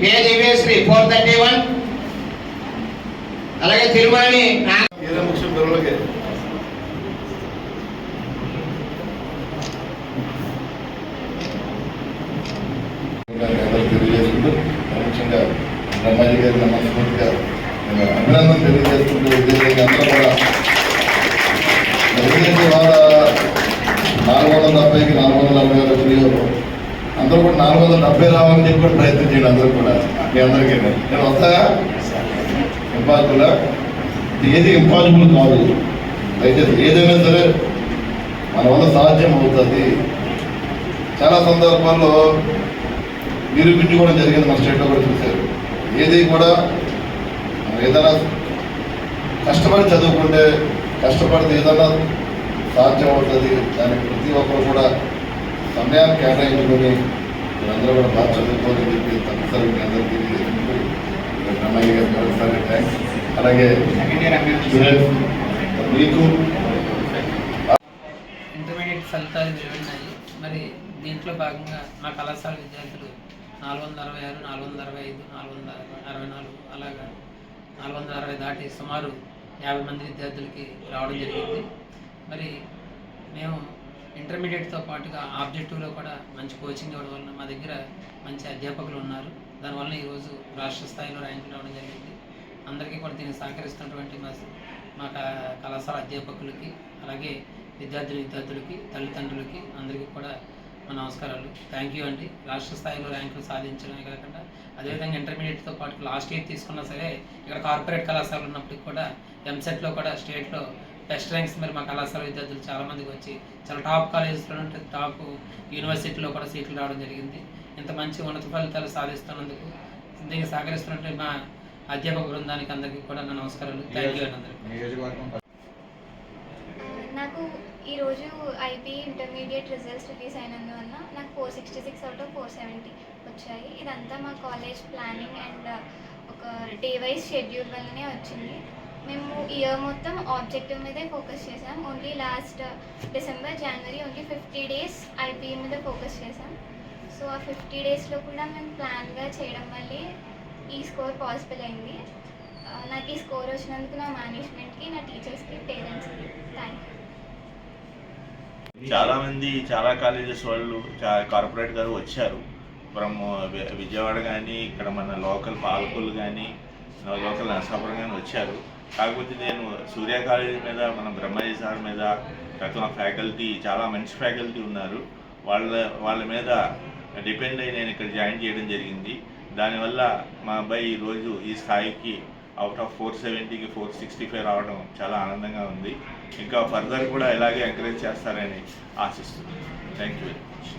కే దివ్యశ్రీ 431. అలాగే తిరుమలని ముఖ్యం పిల్లలకి తెలియజేసుకుంటూ ముఖ్యంగా బ్రహ్మాజీ గారి మనస్ఫూర్తిగా అభినందన తెలియజేసుకుంటూ విద్యార్థులకి అందరూ కూడా వాళ్ళ 470కి 440 వచ్చినాయో అందరూ కూడా 470 రావాలని చెప్పి కూడా ప్రయత్నం చేయండి. అందరూ కూడా మీ అందరికీ నేను వస్తాగా ఇంపాసిబుల్, ఏది ఇంపాసిబుల్ కాదు. దయచేసి ఏదైనా సరే మన వల్ల సాధ్యం అవుతుంది. చాలా సందర్భాల్లో నిరూపించుకోవడం జరిగింది. మన స్టేట్లో కూడా చూశారు. ఏది కూడా ఏదైనా కష్టపడి చదువుకుంటే కష్టపడితే ఏదైనా సాధ్యం అవుతుంది. దానికి ప్రతి ఒక్కరు కూడా సమయాన్ని కేటాయించుకొని మీరందరూ కూడా బాగా చదువుకోవాలని చెప్పి తప్పనిసరి మీ అందరూ తెలియజేసుకుంటూ బ్రహ్మయ్య గారికి మరొకసారి థ్యాంక్స్. అలాగే మీకు ఇంటర్మీడియట్ ఫలితాలు వెలువడినాయి. మరి దీంట్లో భాగంగా మా కళాశాల విద్యార్థులు 466, 465, 464 అలాగా 460 దాటి సుమారు 50 మంది విద్యార్థులకి రావడం జరిగింది. మరి మేము ఇంటర్మీడియట్తో పాటుగా ఆబ్జెక్టివ్లో కూడా మంచి కోచింగ్ ఇవ్వడం వలన మా దగ్గర మంచి అధ్యాపకులు ఉన్నారు. దానివల్ల ఈరోజు రాష్ట్ర స్థాయిలో ర్యాంకులు రావడం జరిగింది. అందరికీ కూడా దీన్ని సహకరిస్తున్నటువంటి మా కళాశాల అధ్యాపకులకి అలాగే విద్యార్థులకి తల్లిదండ్రులకి అందరికీ కూడా మా నమస్కారాలు. థ్యాంక్ యూ అండి. రాష్ట్ర స్థాయిలో ర్యాంకులు సాధించడమే కాకుండా అదేవిధంగా ఇంటర్మీడియట్తో పాటు లాస్ట్ ఇయర్ తీసుకున్నా సరే ఇక్కడ కార్పొరేట్ కళాశాలలు ఉన్నప్పటికీ కూడా ఎంసెట్లో కూడా స్టేట్లో బెస్ట్ ర్యాంక్స్ మరి మా కళాశాల విద్యార్థులు చాలామందికి వచ్చి చాలా టాప్ కాలేజెస్లో ఉంటే టాప్ యూనివర్సిటీలో కూడా సీట్లు రావడం జరిగింది. ఇంత మంచి ఉన్నత ఫలితాలు సాధిస్తున్నందుకు దీనికి సహకరిస్తున్నట్టు మా అధ్యాపక బృందానికి అందరికీ కూడా నా నమస్కారాలు. థ్యాంక్ యూ అండి అందరికీ. నాకు ఈరోజు ఐపీ ఇంటర్మీడియట్ రిజల్ట్స్ రిలీజ్ అయినందువల్ల నాకు 466 అవుట్ ఆఫ్ 470 వచ్చాయి. ఇదంతా మా కాలేజ్ ప్లానింగ్ అండ్ ఒక డే వైజ్ షెడ్యూల్ వల్లనే వచ్చింది. మేము ఇయర్ మొత్తం ఆబ్జెక్టివ్ మీదే ఫోకస్ చేసాం. ఓన్లీ లాస్ట్ డిసెంబర్ జనవరి ఓన్లీ 50 days ఐపీ మీద ఫోకస్ చేసాం. సో ఆ 50 daysలో కూడా మేము ప్లాన్గా చేయడం వల్లే ఈ స్కోర్ పాసిబుల్ అయింది. నాకు ఈ స్కోర్ వచ్చినందుకు నా మేనేజ్మెంట్కి, నా టీచర్స్కి, పేరెంట్స్కి థ్యాంక్ యూ. చాలామంది చాలా కాలేజెస్ వాళ్ళు కార్పొరేట్ గారు వచ్చారు. ఫ్రమ్ విజయవాడ కానీ ఇక్కడ మన లోకల్ పాలకొల్లు కానీ లోకల్ నరసాపురం కానీ వచ్చారు. కాకపోతే నేను సూర్య కాలేజీ మీద మన బ్రహ్మజీ సార్ మీద రకం ఫ్యాకల్టీ చాలా మంచి ఫ్యాకల్టీ ఉన్నారు. వాళ్ళ మీద డిపెండ్ అయ్యి నేను ఇక్కడ జాయిన్ చేయడం జరిగింది. దానివల్ల మా అబ్బాయి ఈరోజు ఈ స్థాయికి అవుట్ ఆఫ్ 470కి 465 రావడం చాలా ఆనందంగా ఉంది. ఇంకా ఫర్దర్ కూడా ఇలాగే ఎంకరేజ్ చేస్తారని ఆశిస్తున్నాను. Thank you very much.